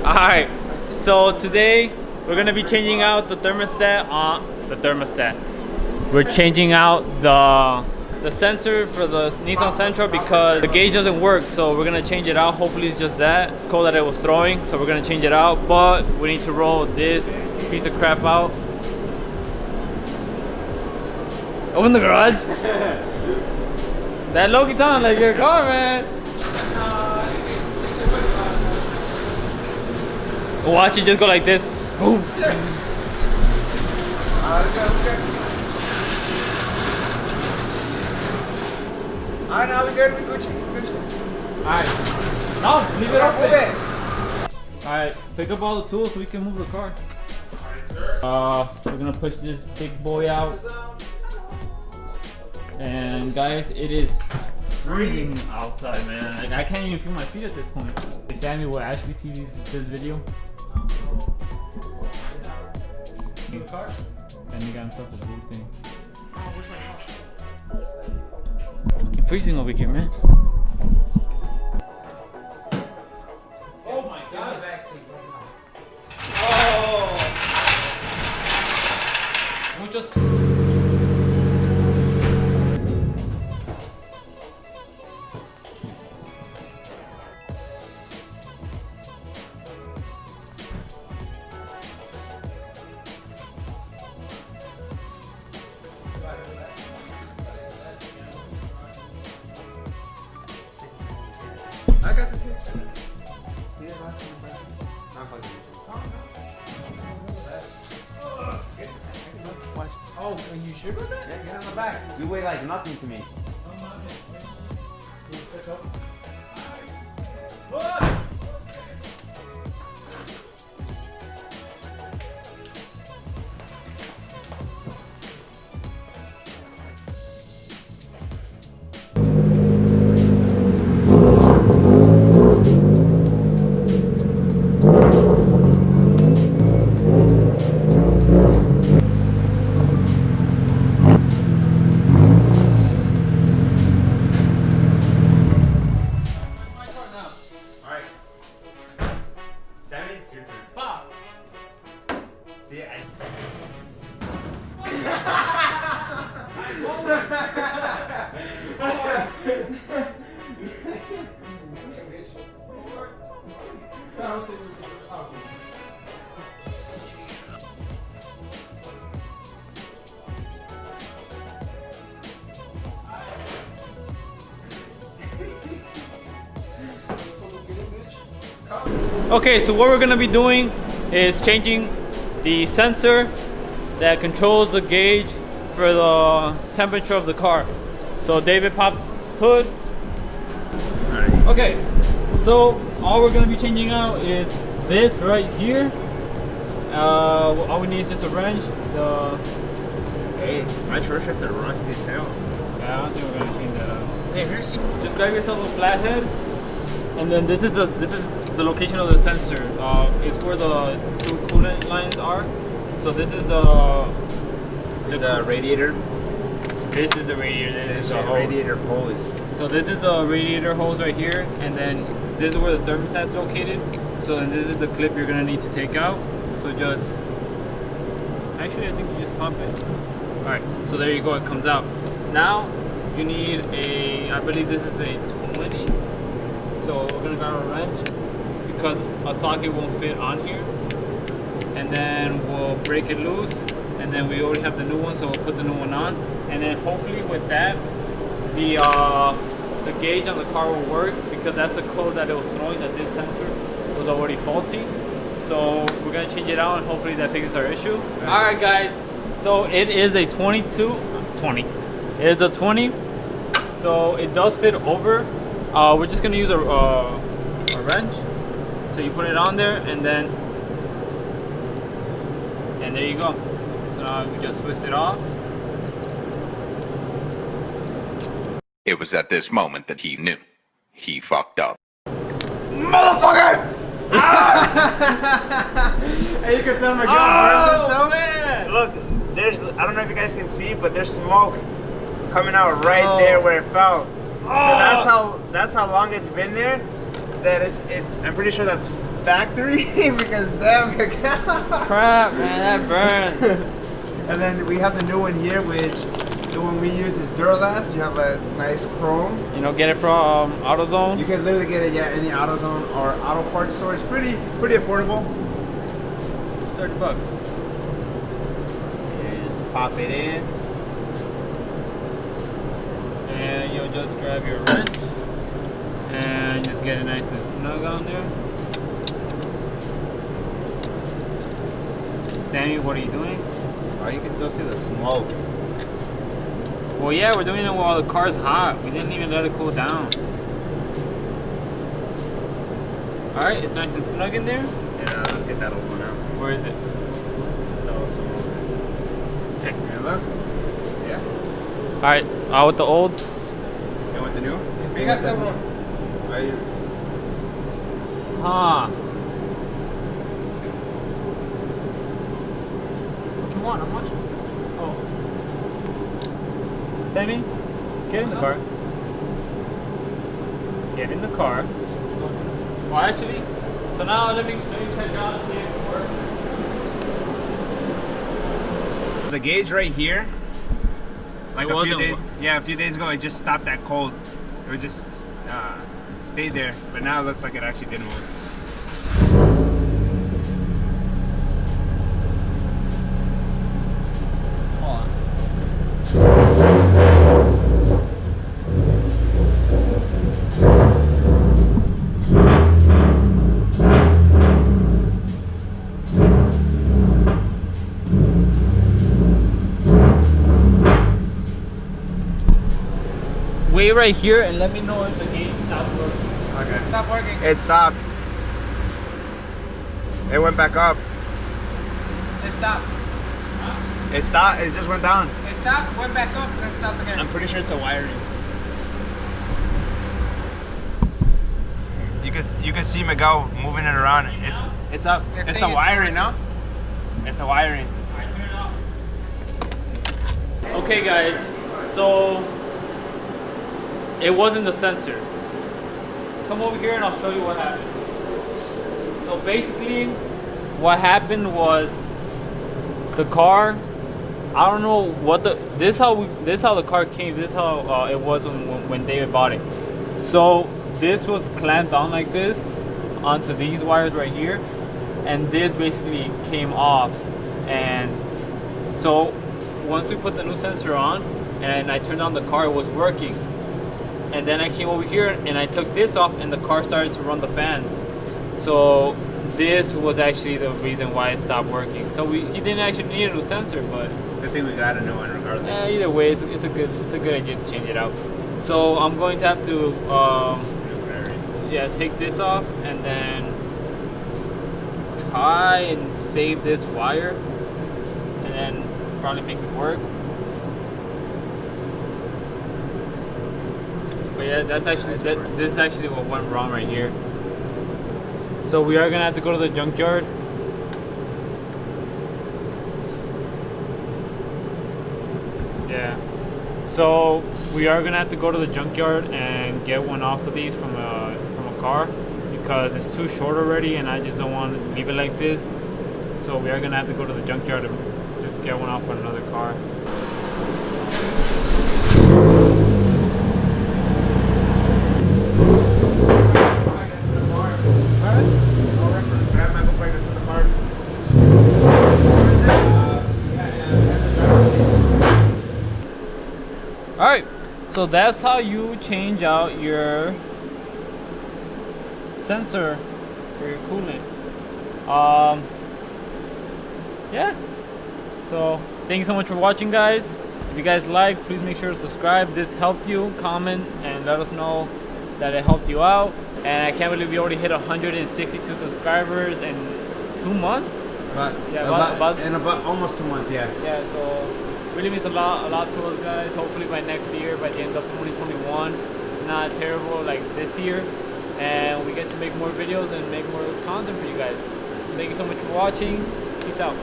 Alright, so today we're gonna be changing out the thermostat on the thermostat. We're changing out the sensor for the Nissan Sentra because the gauge doesn't work, so we're gonna change it out. Hopefully it's just that code that it was throwing, so we're gonna change it out, but we need to roll this piece of crap out. Open the garage. That Loki sounded like your car, man. Watch it just go like this. Boom. Alright, now we're good. We're Gucci. Alright. No, leave it up there. Alright, pick up all the tools so we can move the car. We're gonna push this big boy out. And guys, it is freezing outside, man. Like, I can't even feel my feet at this point. Sammy will actually see this video. Sammy got himself a blue thing. Fucking freezing over here, man. Oh my god. Oh. Muchos. I got the picture. Watch. Oh, are you sure about that? Yeah, get on the back. You weigh like nothing to me. Okay, so what we're gonna be doing is changing the sensor that controls the gauge for the temperature of the car. So David popped hood. Okay, so all we're gonna be changing out is this right here. All we need is just a wrench. Hey, my short shifter rusty as hell. Yeah, I don't think we're gonna change that out. Hey, here's Just grab yourself a flathead, and then this is the location of the sensor. It's where the two coolant lines are. So this is the radiator. This is the radiator. This is the hose. Radiator hose. So this is the radiator hose right here, and then this is where the thermostat's located. So then this is the clip you're gonna need to take out. So just actually, I think you just pump it. All right. So there you go. It comes out. Now you need I believe this is a 20. So we're gonna grab a wrench because a socket won't fit on here, and then we'll break it loose, and then we already have the new one, so we'll put the new one on, and then hopefully with that the gauge on the car will work, because that's the code that it was throwing, that this sensor was already faulty. So we're gonna change it out and hopefully that fixes our issue. All right guys, so it is a 20. It is a 20, so it does fit over. We're just gonna use a wrench. So you put it on there, and there you go. So now we just twist it off. It was at this moment that he knew. He fucked up. Motherfucker! Hey, you can tell my guy himself. Man! Look, there's, I don't know if you guys can see, but there's smoke coming out right there where it fell. So that's how long it's been there. That it's I'm pretty sure that's factory because damn. Crap, man, that burns. And then we have the new one here, which the one we use is Duralast. You have that nice chrome. You know, get it from AutoZone. You can literally get it, yeah, any AutoZone or auto parts store. It's pretty affordable. It's $30. Yeah, you just pop it in. And you'll just grab your wrench and just get it nice and snug on there. Sammy, what are you doing? Oh, you can still see the smoke. Well, yeah, we're doing it while the car's hot. We didn't even let it cool down. Alright, it's nice and snug in there. Yeah, let's get that open now. Where is it? Okay. Yeah, look. Yeah. Alright, out with the old. You want the new? You guys got one. Are you? Huh. What you want? I'm watching. Oh. Sammy, get in the car. Get in the car. Well, actually, so now let me check out and see if it works. The gauge right here. Like It a few wasn't days. Yeah, a few days ago, it just stopped that cold. It would just stayed there, but now it looks like it actually did move. Hold on. Wait right here and let me know if the gauge stopped working. Okay. Stop working. It stopped. It went back up. It stopped. It stopped. It just went down. It stopped, went back up, and then stopped again. I'm pretty sure it's the wiring. You could see Miguel moving it around. It's up. It's the wiring, no? It's the wiring. Alright, turn it off. Okay guys, so it wasn't the sensor. Come over here and I'll show you what happened. So basically what happened was the car, I don't know what this how the car came, this how it was when David bought it. So this was clamped on like this onto these wires right here, and this basically came off. And so once we put the new sensor on and I turned on the car, it was working. And then I came over here and I took this off and the car started to run the fans. So this was actually the reason why it stopped working. So he didn't actually need a new sensor, but Good thing we got a new one regardless. either way, it's a good idea to change it out. So I'm going to have to take this off and then try and save this wire and then probably make it work. But yeah, this is actually what went wrong right here. So we are gonna have to go to the junkyard. Yeah. So we are gonna have to go to the junkyard and get one off of these from a car because it's too short already, and I just don't want to leave it like this. So we are gonna have to go to the junkyard and just get one off on another car. Alright, so that's how you change out your sensor for your coolant. Yeah. So thank you so much for watching, guys. If you guys like, please make sure to subscribe. This helped you, comment and let us know that it helped you out. And I can't believe we already hit 162 subscribers in 2 months. About almost 2 months, yeah. Yeah, so really means a lot to us, guys. Hopefully by next year, by the end of 2021, it's not terrible like this year, and we get to make more videos and make more content for you guys. So thank you so much for watching. Peace out.